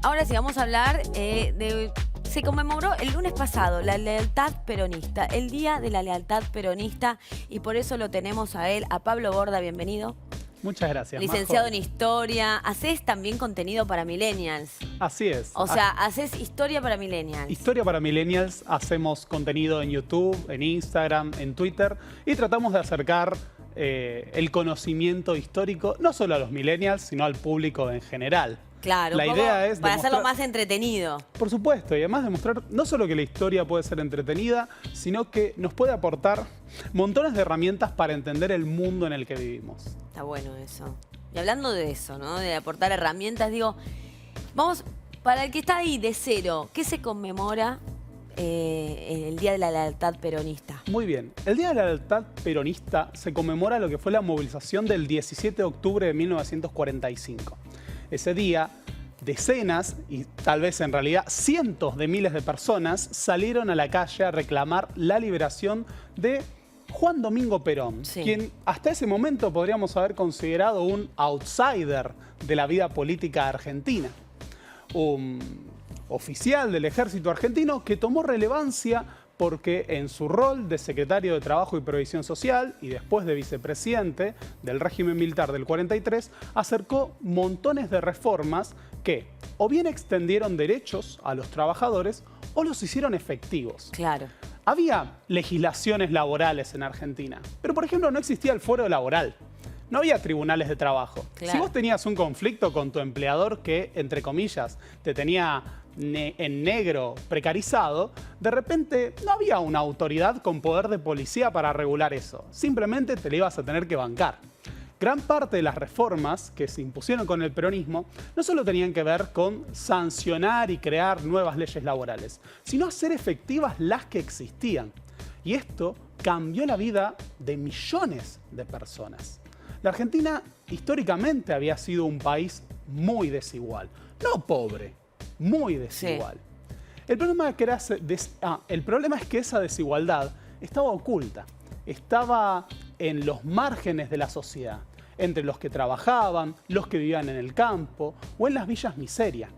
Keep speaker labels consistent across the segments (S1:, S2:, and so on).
S1: Ahora sí, vamos a hablar de... Se conmemoró el lunes pasado la lealtad peronista, el Día de la Lealtad Peronista, y por eso lo tenemos a él, a Pablo Borda, bienvenido.
S2: Muchas gracias,
S1: Licenciado
S2: Majo.
S1: en Historia, haces también contenido para millennials.
S2: Así es.
S1: O sea, haces historia para millennials.
S2: Historia para millennials, hacemos contenido en YouTube, en Instagram, en Twitter y tratamos de acercar el conocimiento histórico no solo a los millennials, sino al público en general.
S1: Claro,
S2: la idea es
S1: para hacerlo
S2: demostrar,
S1: más entretenido.
S2: por supuesto, y además demostrar no solo que la historia puede ser entretenida, sino que nos puede aportar montones de herramientas para entender el mundo en el que vivimos.
S1: Está bueno eso. Y hablando de eso, ¿no? De aportar herramientas, digo, vamos, para el que está ahí de cero, ¿qué se conmemora el Día de la Lealtad Peronista?
S2: Muy bien. El Día de la Lealtad Peronista se conmemora lo que fue la movilización del 17 de octubre de 1945. Ese día, decenas y tal vez en realidad cientos de miles de personas salieron a la calle a reclamar la liberación de Juan Domingo Perón,
S1: sí,
S2: quien hasta ese momento podríamos haber considerado un outsider de la vida política argentina. Un oficial del ejército argentino que tomó relevancia porque en su rol de secretario de Trabajo y Previsión Social y después de vicepresidente del régimen militar del 43, acercó montones de reformas que o bien extendieron derechos a los trabajadores o los hicieron efectivos.
S1: Claro.
S2: Había legislaciones laborales en Argentina, pero por ejemplo no existía el fuero laboral. No había tribunales de trabajo.
S1: Claro.
S2: Si vos tenías un conflicto con tu empleador que, entre comillas, te tenía en negro precarizado, de repente no había una autoridad con poder de policía para regular eso. Simplemente te le ibas a tener que bancar. Gran parte de las reformas que se impusieron con el peronismo no solo tenían que ver con sancionar y crear nuevas leyes laborales, sino hacer efectivas las que existían. Y esto cambió la vida de millones de personas. La Argentina históricamente había sido un país muy desigual, no pobre, muy desigual. Sí. El problema es que esa desigualdad estaba oculta, estaba en los márgenes de la sociedad, entre los que trabajaban, los que vivían en el campo o en las villas miseria.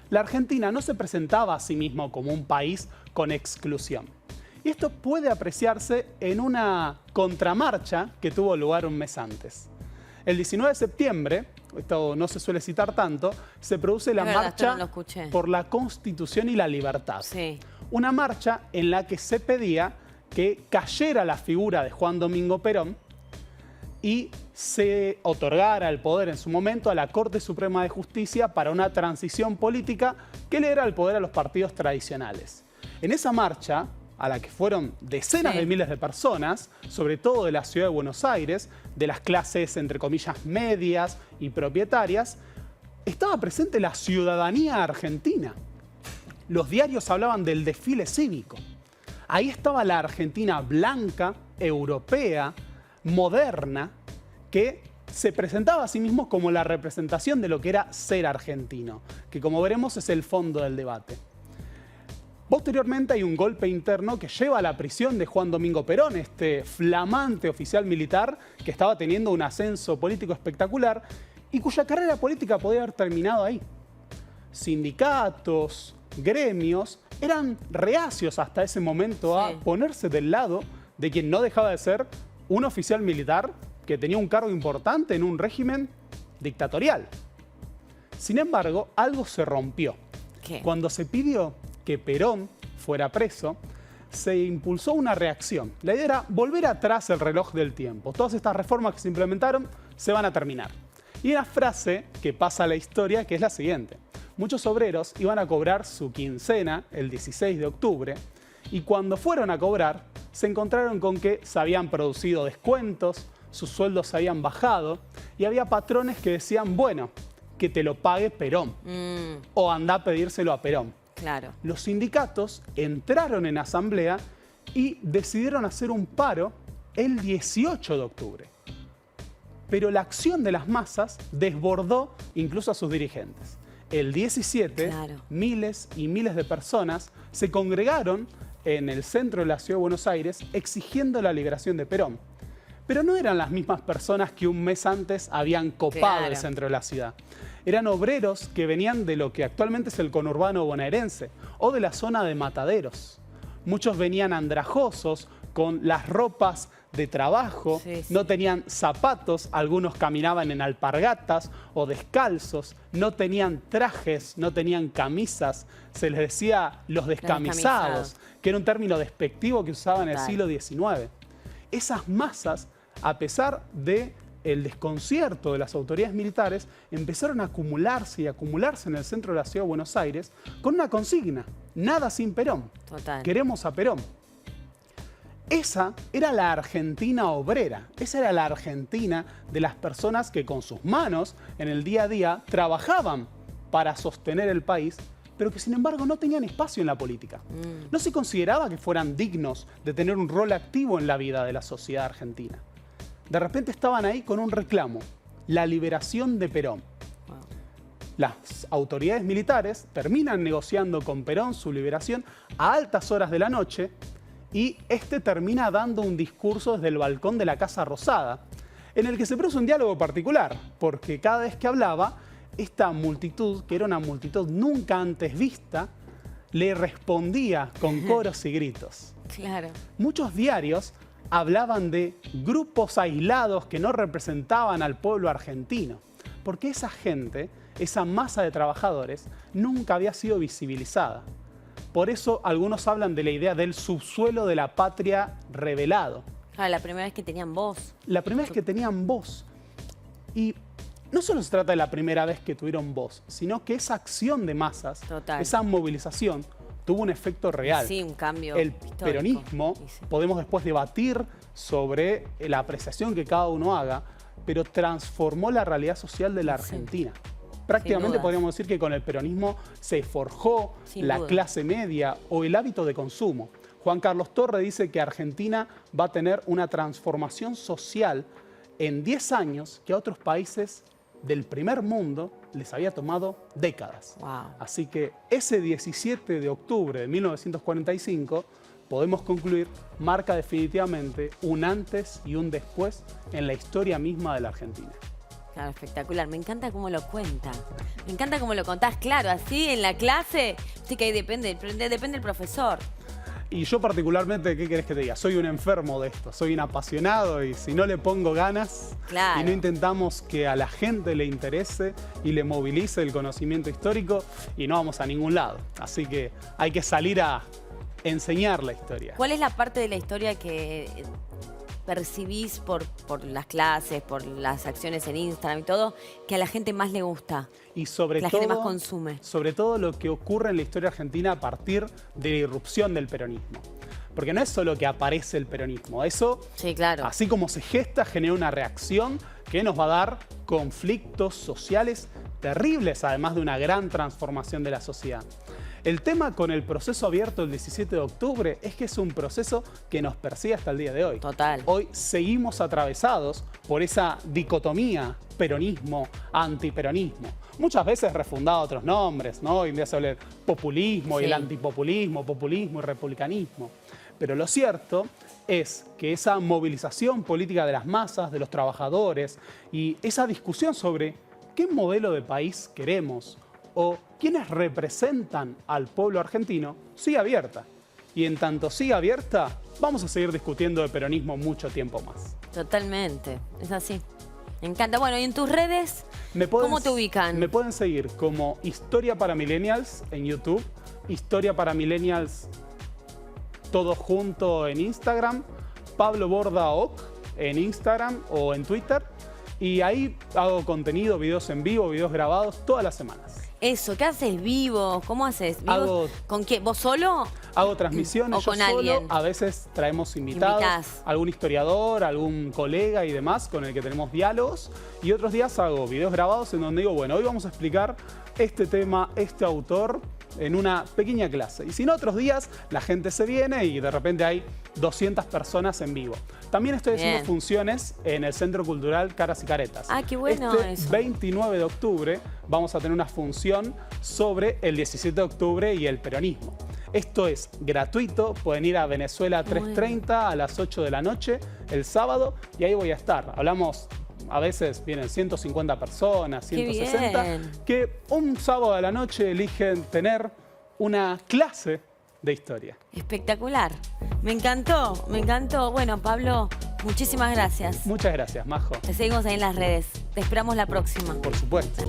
S2: La Argentina no se presentaba a sí mismo como un país con exclusión. Y esto puede apreciarse en una contramarcha que tuvo lugar un mes antes. El 19 de septiembre, esto no se suele citar tanto, se produce la marcha por la Constitución y la Libertad.
S1: Sí.
S2: Una marcha en la que se pedía que cayera la figura de Juan Domingo Perón y se otorgara el poder en su momento a la Corte Suprema de Justicia para una transición política que le diera el poder a los partidos tradicionales. En esa marcha, a la que fueron decenas de miles de personas, sobre todo de la ciudad de Buenos Aires, de las clases, entre comillas, medias y propietarias, estaba presente la ciudadanía argentina. Los diarios hablaban del desfile cívico. Ahí estaba la Argentina blanca, europea, moderna, que se presentaba a sí mismo como la representación de lo que era ser argentino, que como veremos es el fondo del debate. Posteriormente hay un golpe interno que lleva a la prisión de Juan Domingo Perón, este flamante oficial militar que estaba teniendo un ascenso político espectacular y cuya carrera política podía haber terminado ahí. Sindicatos, gremios, eran reacios hasta ese momento a ponerse del lado de quien no dejaba de ser un oficial militar que tenía un cargo importante en un régimen dictatorial. Sin embargo, algo se rompió.
S1: ¿Qué?
S2: Cuando se pidió que Perón fuera preso, se impulsó una reacción. La idea era volver atrás el reloj del tiempo. Todas estas reformas que se implementaron se van a terminar. Y hay una frase que pasa a la historia que es la siguiente. Muchos obreros iban a cobrar su quincena el 16 de octubre y cuando fueron a cobrar se encontraron con que se habían producido descuentos, sus sueldos se habían bajado y había patrones que decían, bueno, que te lo pague Perón o anda a pedírselo a Perón.
S1: Claro.
S2: Los sindicatos entraron en asamblea y decidieron hacer un paro el 18 de octubre. Pero la acción de las masas desbordó incluso a sus dirigentes. El 17, miles y miles de personas se congregaron en el centro de la ciudad de Buenos Aires exigiendo la liberación de Perón. Pero no eran las mismas personas que un mes antes habían copado el centro de la ciudad. Eran obreros que venían de lo que actualmente es el conurbano bonaerense o de la zona de Mataderos. Muchos venían andrajosos, con las ropas de trabajo, no tenían zapatos, algunos caminaban en alpargatas o descalzos, no tenían trajes, no tenían camisas, se les decía los descamisados, que era un término despectivo que usaban en el siglo XIX. Esas masas, a pesar del desconcierto de las autoridades militares, empezaron a acumularse y acumularse en el centro de la ciudad de Buenos Aires con una consigna: nada sin Perón. Queremos a Perón. Esa era la Argentina obrera, esa era la Argentina de las personas que con sus manos en el día a día trabajaban para sostener el país, pero que sin embargo no tenían espacio en la política. No se consideraba que fueran dignos de tener un rol activo en la vida de la sociedad argentina. De repente estaban ahí con un reclamo: la liberación de Perón. Las autoridades militares terminan negociando con Perón su liberación a altas horas de la noche, y este termina dando un discurso desde el balcón de la Casa Rosada, en el que se produce un diálogo particular, porque cada vez que hablaba, esta multitud, que era una multitud nunca antes vista, le respondía con coros y gritos. Muchos diarios hablaban de grupos aislados que no representaban al pueblo argentino, porque esa gente, esa masa de trabajadores, nunca había sido visibilizada. Por eso algunos hablan de la idea del subsuelo de la patria revelado.
S1: La primera vez que tenían voz.
S2: La primera vez que tenían voz. Y no solo se trata de la primera vez que tuvieron voz, sino que esa acción de masas, esa movilización, tuvo un efecto real.
S1: Sí, un cambio
S2: El
S1: histórico.
S2: peronismo, podemos después debatir sobre la apreciación que cada uno haga, pero transformó la realidad social de la Argentina. Prácticamente podríamos decir que con el peronismo se forjó la clase media o el hábito de consumo. Juan Carlos Torre dice que Argentina va a tener una transformación social en 10 años que a otros países del primer mundo les había tomado décadas. Así que ese 17 de octubre de 1945, podemos concluir, marca definitivamente un antes y un después en la historia misma de la Argentina.
S1: Claro, espectacular. Me encanta cómo lo cuenta. Me encanta cómo lo contás. Claro, así en la clase, sí que ahí depende del profesor.
S2: Y yo particularmente, ¿qué querés que te diga? Soy un enfermo de esto, soy un apasionado y si no le pongo ganas y no intentamos que a la gente le interese y le movilice el conocimiento histórico, y no vamos a ningún lado. Así que hay que salir a enseñar la historia.
S1: ¿Cuál es la parte de la historia que percibís por las clases, por las acciones en Instagram y todo, que a la gente más le gusta?
S2: Y sobre
S1: que la gente más consume.
S2: Sobre todo lo que ocurre en la historia argentina a partir de la irrupción del peronismo. Porque no es solo que aparece el peronismo, eso, así como se gesta, genera una reacción que nos va a dar conflictos sociales terribles, además de una gran transformación de la sociedad. El tema con el proceso abierto el 17 de octubre es que es un proceso que nos persigue hasta el día de hoy. Hoy seguimos atravesados por esa dicotomía peronismo-antiperonismo. Muchas veces refundado a otros nombres, ¿no? Hoy en día se habla del populismo y el antipopulismo, populismo y republicanismo. Pero lo cierto es que esa movilización política de las masas, de los trabajadores, y esa discusión sobre qué modelo de país queremos o quiénes representan al pueblo argentino, sigue abierta. Y en tanto siga abierta, vamos a seguir discutiendo de peronismo mucho tiempo más.
S1: Totalmente, es así. Me encanta. Bueno, ¿y en tus redes cómo te ubican?
S2: Me pueden seguir como Historia para Millennials en YouTube, Historia para Millennials todo junto en Instagram, Pablo Borda Oc en Instagram o en Twitter. Y ahí hago contenido, videos en vivo, videos grabados todas las semanas.
S1: Eso, ¿qué haces vivo? ¿Cómo haces? ¿Con qué? ¿Vos solo?
S2: Hago transmisiones
S1: ¿O con
S2: yo solo.
S1: alguien?
S2: A veces traemos invitados, algún historiador, algún colega y demás con el que tenemos diálogos. Y otros días hago videos grabados en donde digo, bueno, hoy vamos a explicar este tema, este autor, en una pequeña clase. Y si no, otros días la gente se viene y de repente hay 200 personas en vivo. También estoy haciendo funciones en el Centro Cultural Caras y Caretas.
S1: Ah, qué bueno eso.
S2: 29 de octubre vamos a tener una función sobre el 17 de octubre y el peronismo. Esto es gratuito, pueden ir a Venezuela 330 a las 8 de la noche el sábado y ahí voy a estar. Hablamos, a veces vienen 150 personas, 160,
S1: bien.
S2: que un sábado a la noche eligen tener una clase de historia.
S1: Espectacular. Me encantó, me encantó. Bueno, Pablo, muchísimas gracias.
S2: Muchas gracias, Majo.
S1: Te seguimos ahí en las redes. Te esperamos la próxima.
S2: Por supuesto.